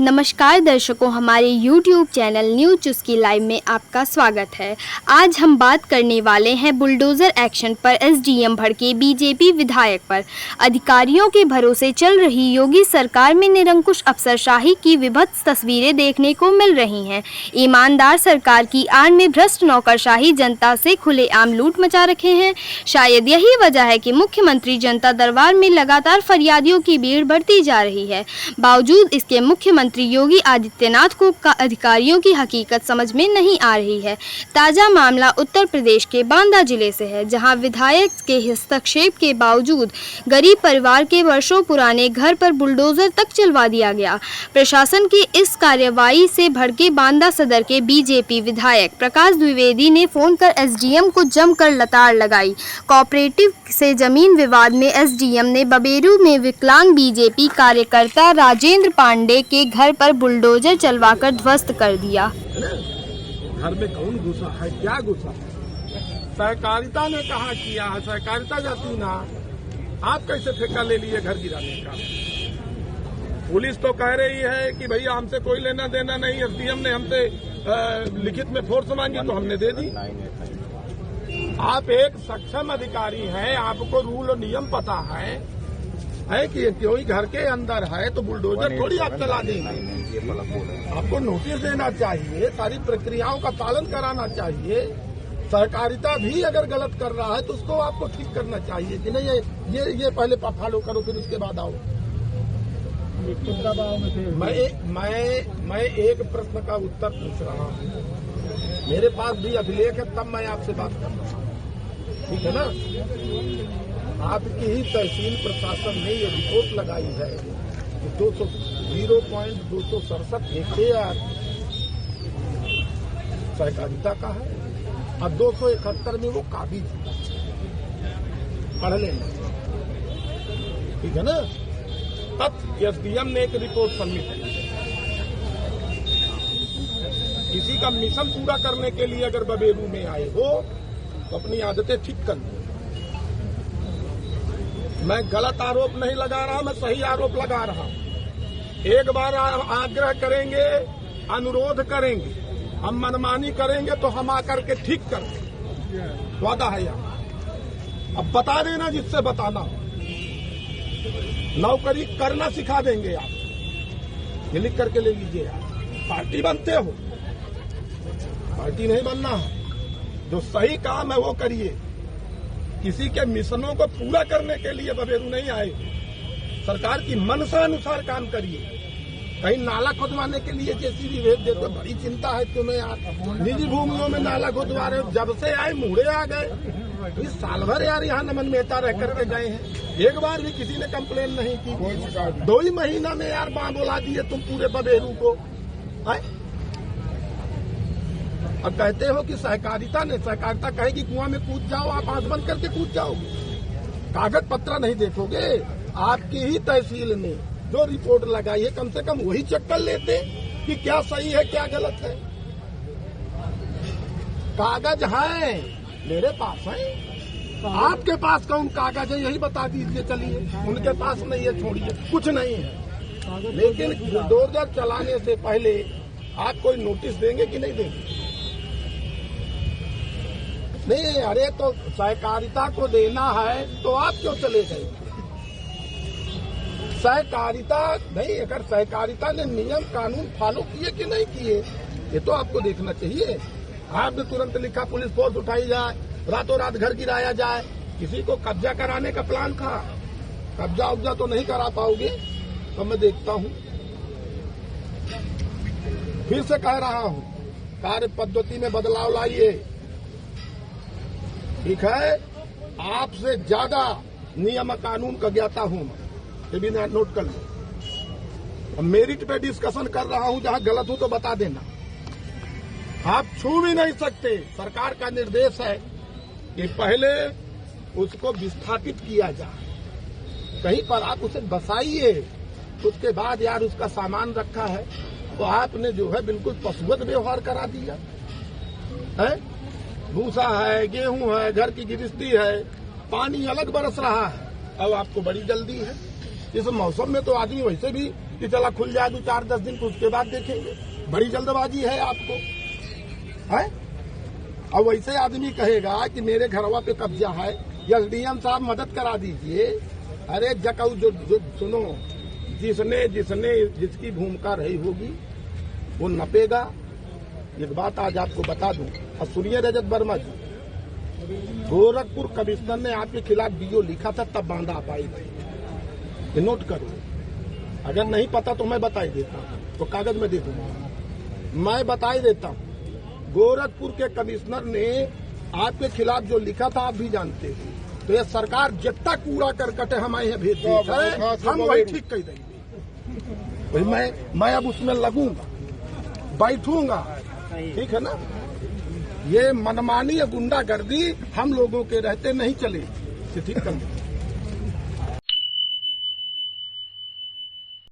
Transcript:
नमस्कार दर्शकों, हमारे YouTube चैनल न्यूज़ चुस्की लाइव में आपका स्वागत है। आज हम बात करने वाले हैं बुलडोज़र एक्शन पर एसडीएम भड़के बीजेपी विधायक पर। अधिकारियों के भरोसे चल रही योगी सरकार में निरंकुश अफसरशाही की विभत्स तस्वीरें देखने को मिल रही हैं। ईमानदार सरकार की आड़ में भ्रष्ट नौकरशाही जनता से खुलेआम लूट मचा रखे हैं। शायद यही वजह है कि मुख्यमंत्री जनता दरबार में लगातार फरियादियों की भीड़ बढ़ती जा रही है। बावजूद इसके मुख्यमंत्री योगी आदित्यनाथ को अधिकारियों की हकीकत समझ में नहीं आ रही है। ताजा मामला उत्तर प्रदेश के बांदा जिले से है, जहां विधायक के हस्तक्षेप के बावजूद गरीब परिवार के वर्षों पुराने घर पर बुलडोजर तक चलवा दिया गया। प्रशासन की इस कार्रवाई से भड़के बांदा सदर के बीजेपी विधायक प्रकाश द्विवेदी ने फोन कर एसडीएम को जमकर लताड़ लगाई। कोऑपरेटिव से जमीन विवाद में एसडीएम ने बबेरू में विकलांग बीजेपी कार्यकर्ता राजेंद्र पांडे के घर पर बुलडोजर चलवाकर ध्वस्त कर दिया। घर में कौन घुसा है, क्या घुसा है? सहकारिता ने कहा किया है, सहकारिता जाती ना, आप कैसे ठेका ले लिए घर गिराने का? पुलिस तो कह रही है कि भैया हमसे कोई लेना देना नहीं, एसडीएम ने हमसे लिखित में फोर्स मांगी तो हमने दे दी। आप एक सक्षम अधिकारी हैं, आपको रूल और नियम पता है कि कोई घर के अंदर है तो बुलडोजर थोड़ी आप चला देंगे। आपको नोटिस देना चाहिए, सारी प्रक्रियाओं का पालन कराना चाहिए। सहकारिता भी अगर गलत कर रहा है तो उसको आपको ठीक करना चाहिए कि नहीं, ये पहले फॉलो करो फिर उसके बाद आओ। मैं एक प्रश्न का उत्तर पूछ रहा हूँ, मेरे पास भी अभिलेख है, तब मैं आपसे बात कर रहा हूँ, ठीक है ना? आपकी ही तहसील प्रशासन ने ये रिपोर्ट लगाई है कि 0.267 हेक्टेयर सहकारिता का है और 271 में वो काबिज पढ़ लेना, ठीक है ना? तब एसडीएम ने एक रिपोर्ट सबमिट की। किसी का मिशन पूरा करने के लिए अगर बबेरू में आए हो तो अपनी आदतें ठीक कर लो। मैं गलत आरोप नहीं लगा रहा, मैं सही आरोप लगा रहा हूं। एक बार आग्रह करेंगे, अनुरोध करेंगे, हम मनमानी करेंगे तो हम आकर के ठीक कर देंगे, वादा है यार। अब बता देना जिससे बताना हो, नौकरी करना सिखा देंगे आप, ये लिख करके ले लीजिए। यार पार्टी बनते हो, पार्टी नहीं बनना है। जो सही काम है वो करिए। किसी के मिशनों को पूरा करने के लिए बबेरू नहीं आए, सरकार की मनसा अनुसार काम करिए। कहीं नाला खुदवाने के लिए जेसीबी भेज देते, बड़ी चिंता है तुम्हें यार। निजी भूमियों में नाला खुदवा रहे हो, जब से आए मुड़े आ गए। इस साल भर यार यहाँ नमन मेहता रह करके गए हैं, एक बार भी किसी ने कंप्लेन नहीं की। 2 ही महीना में यार बाँ बोला दिए तुम पूरे बबेरू को। अब कहते हो कि सहकारिता कहेगी कुआं में कूद जाओ, आप आंख बंद करके कूद जाओगे। कागज पत्र नहीं देखोगे। आपकी ही तहसील ने जो रिपोर्ट लगाई है, कम से कम वही चेक कर लेते कि क्या सही है क्या गलत है। कागज है, मेरे पास है, आपके पास कौन कागज है यही बता दीजिए। चलिए, उनके पास नहीं है, छोड़िए, कुछ नहीं है। लेकिन बुलडोजर चलाने से पहले आप कोई नोटिस देंगे कि नहीं देंगे? नहीं, अरे तो सहकारिता को देना है तो आप क्यों चले गए? सहकारिता नहीं, अगर सहकारिता ने नियम कानून फॉलो किए कि नहीं किए, ये तो आपको देखना चाहिए। आपने तुरंत लिखा पुलिस फोर्स उठाई जाए, रातों रात घर गिराया जाए। किसी को कब्जा कराने का प्लान था, कब्जा उब्जा तो नहीं करा पाओगे। तो मैं देखता हूं, फिर से कह रहा हूं, कार्य पद्धति में बदलाव लाइए। ठीक है, आपसे ज्यादा नियम कानून का ज्ञाता हूं मैं, ये भी नोट कर लो। मेरिट पे डिस्कशन कर रहा हूं, जहां गलत हूं तो बता देना। आप छू भी नहीं सकते। सरकार का निर्देश है कि पहले उसको विस्थापित किया जाए, कहीं पर आप उसे बसाइए, उसके बाद यार उसका सामान रखा है तो आपने जो है बिल्कुल पशुवत व्यवहार करा दिया है। भूसा है, गेहूं है, घर की गृहस्थी है, पानी अलग बरस रहा है। अब आपको बड़ी जल्दी है। इस मौसम में तो आदमी वैसे भी कि चला खुल जाए 4-10 दिन तो उसके बाद देखेंगे। बड़ी जल्दबाजी है आपको, है? और वैसे आदमी कहेगा कि मेरे घरवा पे कब्जा है, एसडीएम साहब मदद करा दीजिए। अरे जकाऊ जो सुनो, जिसकी भूमिका रही होगी वो नपेगा। एक बात आज आपको बता दूं, और सुनिए रजत वर्मा जी, गोरखपुर कमिश्नर ने आपके खिलाफ डीओ लिखा था, तब बांधा आप आई थी, ये नोट करो। अगर नहीं पता तो मैं बता ही देता हूँ, तो कागज में दे दूंगा, मैं बता ही देता हूँ। गोरखपुर के कमिश्नर ने आपके खिलाफ जो लिखा था आप भी जानते हैं। तो ये सरकार जितना कूड़ा करकट हमारे यहाँ भेज देता है, हम वही ठीक कर देंगे। वही मैं अब उसमें लगूंगा, बैठूंगा, ठीक है ना। ये मनमानी या गुंडागर्दी हम लोगों के रहते नहीं चले, ठीक कर